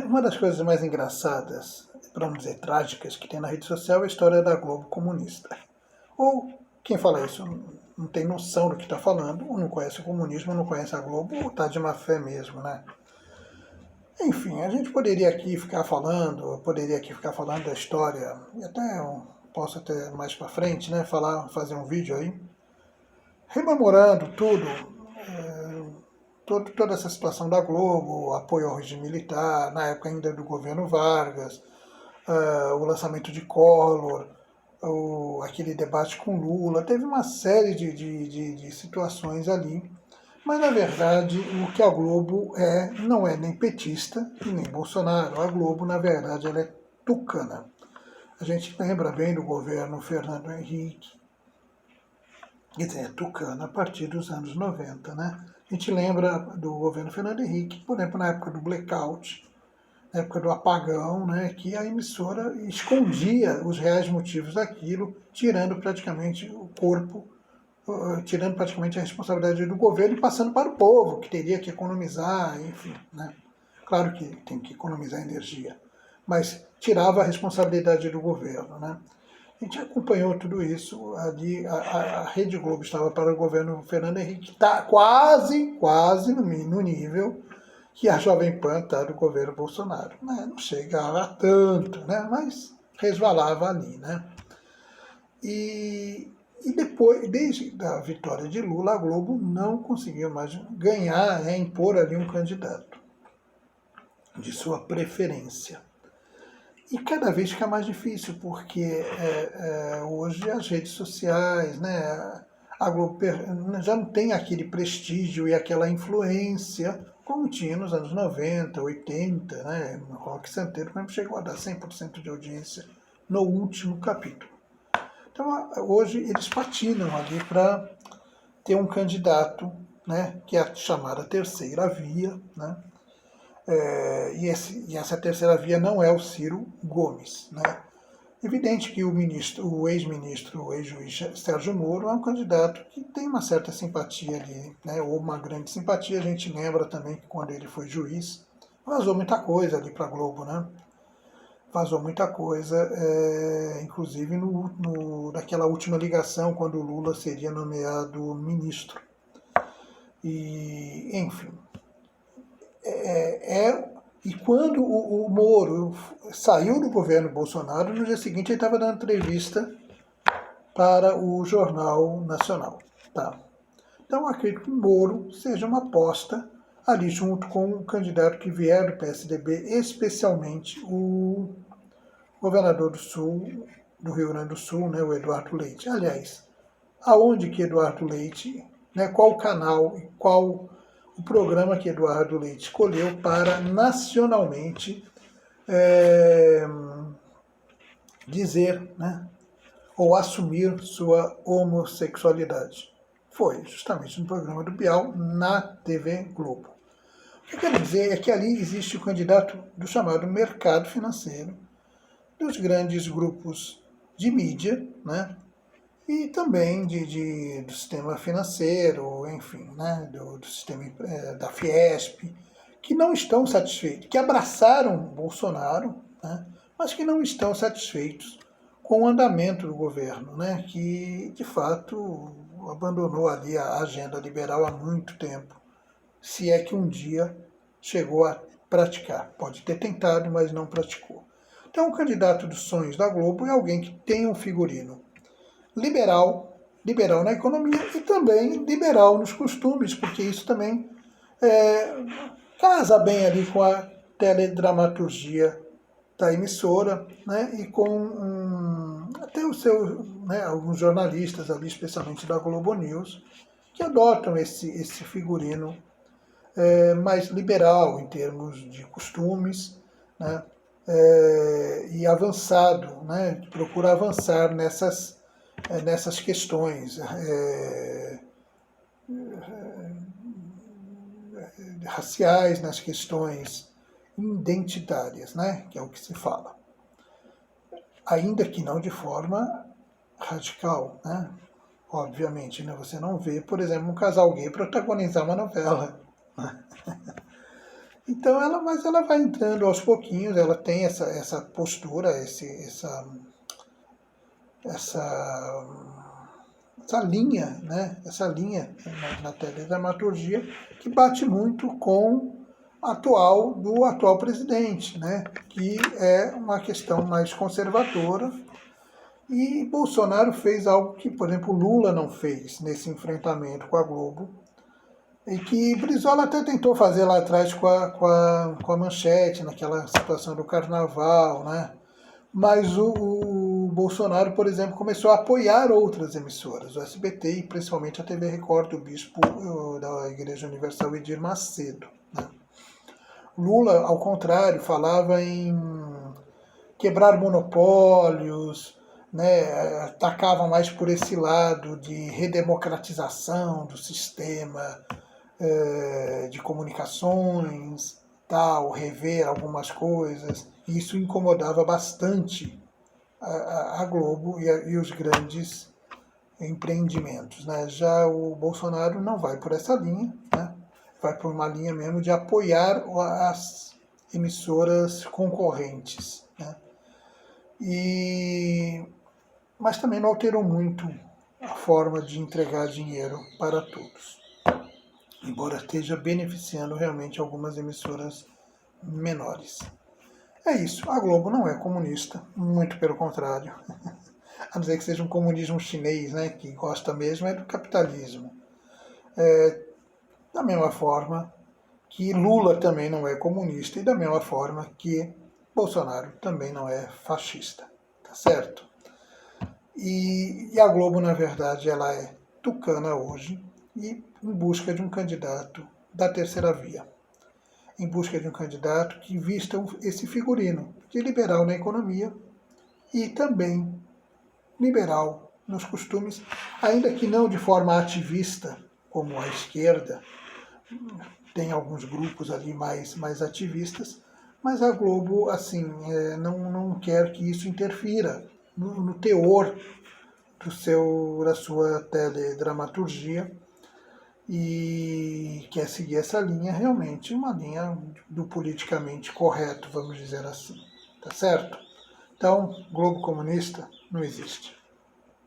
Uma das coisas mais engraçadas, para não dizer trágicas, que tem na rede social é a história da Globo comunista. Ou quem fala isso não tem noção do que está falando, ou não conhece o comunismo, ou não conhece a Globo, ou está de má fé mesmo, né? Enfim, a gente poderia aqui ficar falando, eu poderia aqui ficar falando da história, e até posso até mais para frente, né, fazer um vídeo aí, rememorando tudo, toda essa situação da Globo, apoio ao regime militar, na época ainda do governo Vargas, o lançamento de Collor, aquele debate com Lula, teve uma série de situações ali. Mas, na verdade, o que a Globo não é nem petista e nem Bolsonaro. A Globo, na verdade, ela é tucana. A gente lembra bem do governo Fernando Henrique, quer dizer, é tucana a partir dos anos 90, né? A gente lembra do governo Fernando Henrique, por exemplo, na época do blackout, na época do apagão, né, que a emissora escondia os reais motivos daquilo, tirando praticamente o corpo, tirando praticamente a responsabilidade do governo e passando para o povo, que teria que economizar, enfim, né? Claro que tem que economizar energia, mas tirava a responsabilidade do governo, né? A gente acompanhou tudo isso, ali a Rede Globo estava para o governo Fernando Henrique, está quase no nível que a Jovem Pan está do governo Bolsonaro. Né? Não chegava tanto, né? Mas resvalava ali, né? E depois, desde a vitória de Lula, a Globo não conseguiu mais ganhar, impor ali um candidato de sua preferência. E cada vez fica mais difícil, porque hoje as redes sociais, né, a Globo já não tem aquele prestígio e aquela influência como tinha nos anos 90, 80, né? O Rock Santeiro mesmo chegou a dar 100% de audiência no último capítulo. Então, hoje eles patinam ali para ter um candidato, né, que é a chamada terceira via, né? E essa terceira via não é o Ciro Gomes, né? Evidente que o ex-ministro, o ex-juiz Sérgio Moro é um candidato que tem uma certa simpatia ali, né, ou uma grande simpatia. A gente lembra também que quando ele foi juiz, vazou muita coisa ali para a Globo, né? Vazou muita coisa, inclusive naquela última ligação, quando o Lula seria nomeado ministro. E, enfim, e quando o Moro saiu do governo Bolsonaro, no dia seguinte ele estava dando entrevista para o Jornal Nacional. Tá? Então acredito que o Moro seja uma aposta ali junto com o candidato que vier do PSDB, especialmente o governador do Rio Grande do Sul, né, o Eduardo Leite. Aliás, aonde que Eduardo Leite, né, qual o canal e qual o programa que Eduardo Leite escolheu para nacionalmente dizer, né, ou assumir sua homossexualidade. Foi justamente no programa do Bial, na TV Globo. O que eu quero dizer é que ali existe o candidato do chamado mercado financeiro, dos grandes grupos de mídia, né, e também do sistema financeiro, enfim, né, do sistema da Fiesp, que não estão satisfeitos, que abraçaram Bolsonaro, né, mas que não estão satisfeitos com o andamento do governo, né, que de fato abandonou ali a agenda liberal há muito tempo, se é que um dia chegou a praticar. Pode ter tentado, mas não praticou. Então, o candidato dos sonhos da Globo é alguém que tem um figurino liberal, liberal na economia e também liberal nos costumes, porque isso também casa bem ali com a teledramaturgia da emissora, né, e com até alguns jornalistas ali, especialmente da Globo News, que adotam esse figurino mais liberal em termos de costumes, né, e avançado, né, procura avançar nessas questões raciais, nas questões identitárias, né, que é o que se fala. Ainda que não de forma radical, né? Obviamente, né? Você não vê, por exemplo, um casal gay protagonizar uma novela. Né? Então, mas ela vai entrando aos pouquinhos, ela tem essa postura, essa, essa linha, né? Essa linha na teledramaturgia que bate muito com do atual presidente, né? Que é uma questão mais conservadora. E Bolsonaro fez algo que, por exemplo, Lula não fez nesse enfrentamento com a Globo, e que Brizola até tentou fazer lá atrás com a Manchete, naquela situação do carnaval, né? Mas o Bolsonaro, por exemplo, começou a apoiar outras emissoras, o SBT e principalmente a TV Record, do bispo da Igreja Universal Edir Macedo. Né? Lula, ao contrário, falava em quebrar monopólios, né, atacava mais por esse lado de redemocratização do sistema de comunicações, tal, rever algumas coisas. Isso incomodava bastante a Globo e os grandes empreendimentos. Né? Já o Bolsonaro não vai por essa linha, né? Vai por uma linha mesmo de apoiar as emissoras concorrentes. Né? Mas também não alterou muito a forma de entregar dinheiro para todos, embora esteja beneficiando realmente algumas emissoras menores. É isso, a Globo não é comunista, muito pelo contrário, a não ser que seja um comunismo chinês, né, que gosta mesmo é do capitalismo. Da mesma forma que Lula também não é comunista e da mesma forma que Bolsonaro também não é fascista, tá certo? E a Globo, na verdade, ela é tucana hoje e em busca de um candidato da terceira via. Em busca de um candidato que vista esse figurino de liberal na economia e também liberal nos costumes, ainda que não de forma ativista, como a esquerda, tem alguns grupos ali mais ativistas, mas a Globo assim não quer que isso interfira no teor da sua teledramaturgia e quer seguir essa linha realmente, uma linha do politicamente correto, vamos dizer assim, tá certo? Então, Globo comunista não existe.